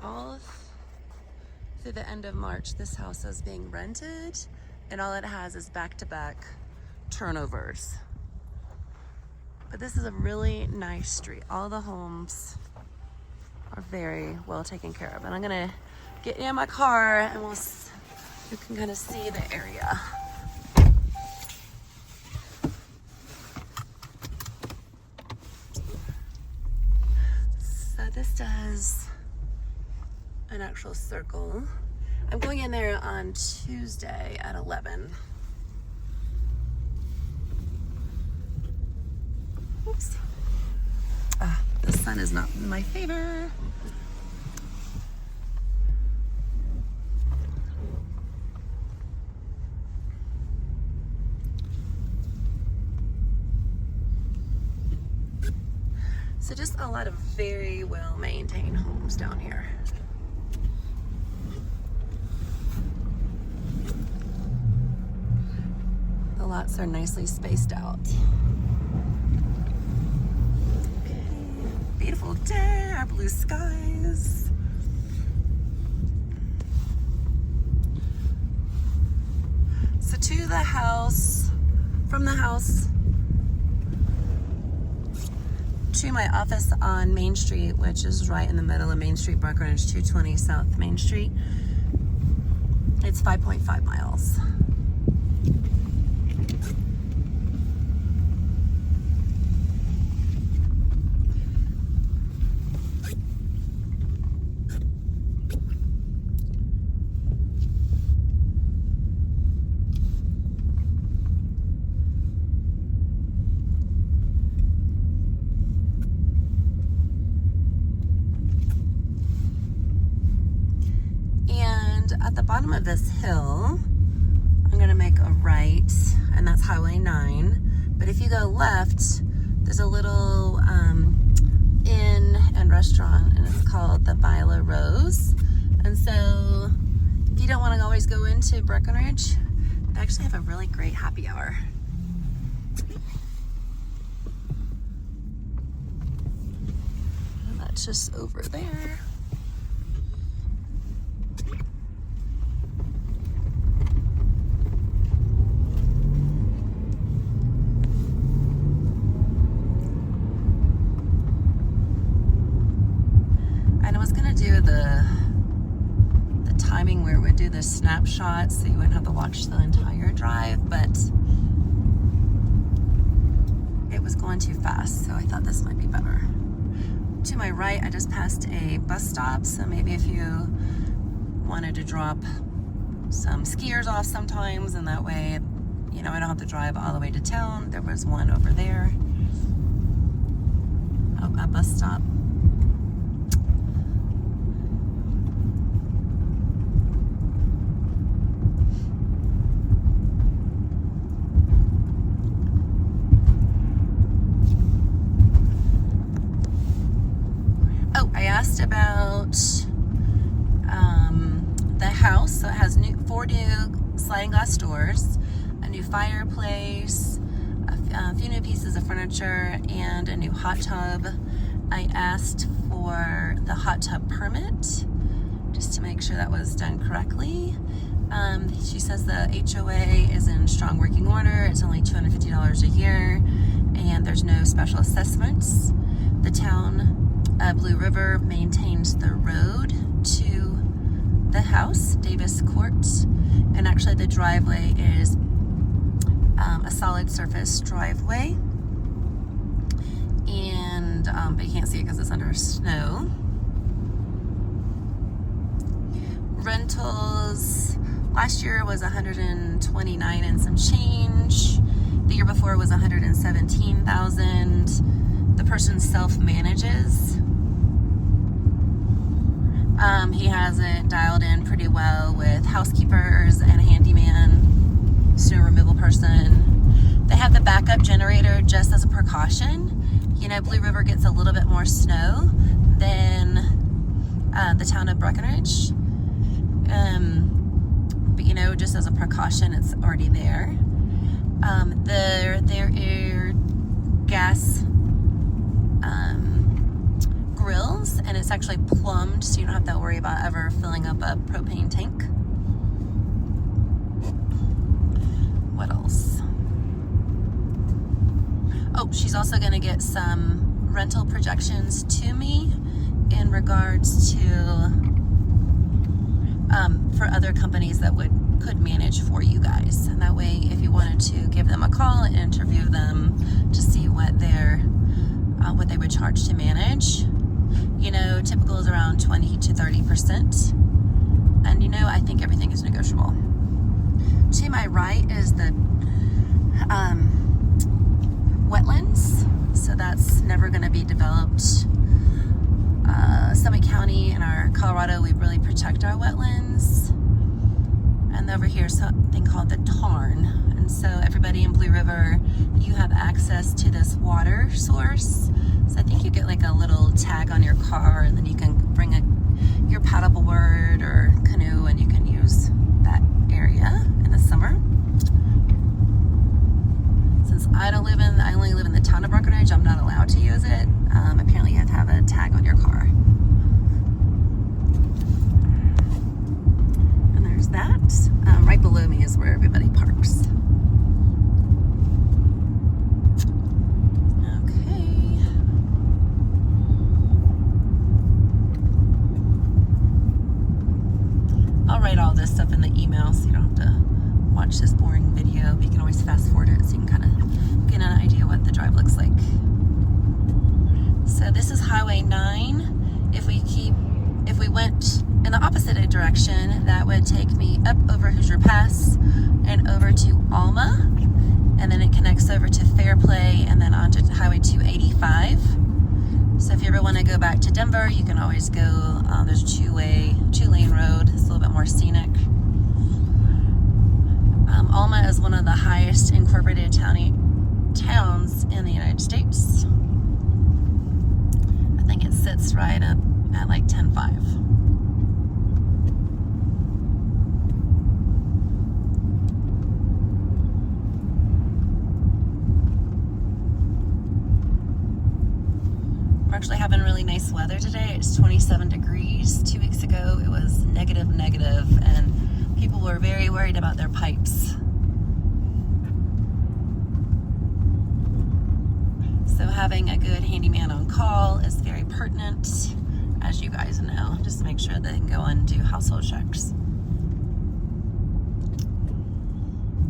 all through the end of March, this house is being rented, and all it has is back-to-back turnovers. But this is a really nice street. All the homes are very well taken care of. And I'm gonna get in my car and you can kind of see the area. So this does an actual circle. I'm going in there on Tuesday at 11. Oops. The sun is not in my favor. So just a lot of very well maintained homes down here. The lots are nicely spaced out. Beautiful day, our blue skies. So to the house, from the house to my office on Main Street, which is right in the middle of Main Street, Breckenridge, 220 South Main Street, it's 5.5 miles. At the bottom of this hill, I'm gonna make a right, and that's Highway 9. But if you go left, there's a little inn and restaurant, and it's called the Viola Rose. And so if you don't want to always go into Breckenridge, they actually have a really great happy hour. And that's just over there. Do the timing where it would do the snapshot so you wouldn't have to watch the entire drive, but it was going too fast, so I thought this might be better. To my right, I just passed a bus stop, so maybe if you wanted to drop some skiers off sometimes, and that way, you know, I don't have to drive all the way to town. There was one over there. Oh, a bus stop. About the house. So it has four new sliding glass doors, a new fireplace, a few new pieces of furniture, and a new hot tub. I asked for the hot tub permit just to make sure that was done correctly. She says the HOA is in strong working order. It's only $250 a year, and there's no special assessments. The town Blue River maintains the road to the house, Davis Court, and actually the driveway is a solid surface driveway, and but you can't see it because it's under snow. Rentals last year was 129 and some change. The year before was 117,000. The person self-manages. He has it dialed in pretty well with housekeepers and a handyman, snow removal person. They have the backup generator just as a precaution. You know, Blue River gets a little bit more snow than the town of Breckenridge. But you know, just as a precaution, it's already there. There are gas grills, and it's actually plumbed, so you don't have to worry about ever filling up a propane tank. What else? Oh, she's also going to get some rental projections to me in regards to for other companies that could manage for you guys. And that way, if you wanted to give them a call and interview them to see what what they would charge to manage, you know, typical is around 20 to 30%. And you know, I think everything is negotiable. To my right is the wetlands, so that's never going to be developed. Summit County in our Colorado, we really protect our wetlands. And over here is something called the Tarn. And so everybody in Blue River, you have access to this water source. So I think you get like a little tag on your car, and then you can bring your paddleboard or canoe, and you can use that area in the summer. Since I only live in the town of Breckenridge, I'm not allowed to use it. Apparently you have to have a tag on your car. And there's that. Right below me is where everybody parks. Okay. I'll write all this stuff in the email so you don't have to watch this boring video. You can always fast forward it so you can kind of get an idea what the drive looks like. So this is Highway 9. If we went in the opposite direction, that would take me up over Hoosier Pass and over to Alma, and then it connects over to Fairplay and then onto Highway 285. So if you ever want to go back to Denver, you can always go. There's a two-lane road. It's a little bit more scenic. Alma is one of the highest incorporated towns in the United States. I think it sits right up at like 10.5. We're actually having really nice weather today. It's 27 degrees. 2 weeks ago it was negative, and people were very worried about their pipes. So having a good handyman on call is very pertinent, as you guys know, just to make sure they can go and do household checks.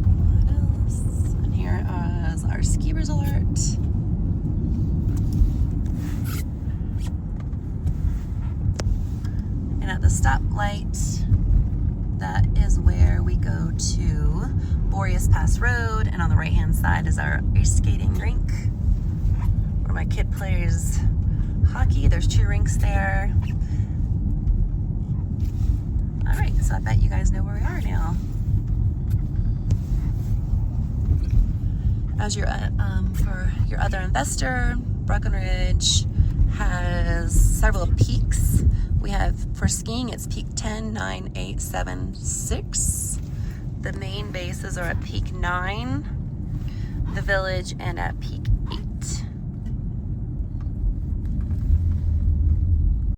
What else? And here is our ski resort. And at the stoplight, that is where we go to Boreas Pass Road, and on the right-hand side is our ice skating rink, where my kid plays hockey. There's 2 rinks there. All right, so I bet you guys know where we are now. As for your other investor, Breckenridge has several peaks. We have, for skiing, it's peak 10, 9, 8, 7, 6. The main bases are at peak 9, the village, and at peak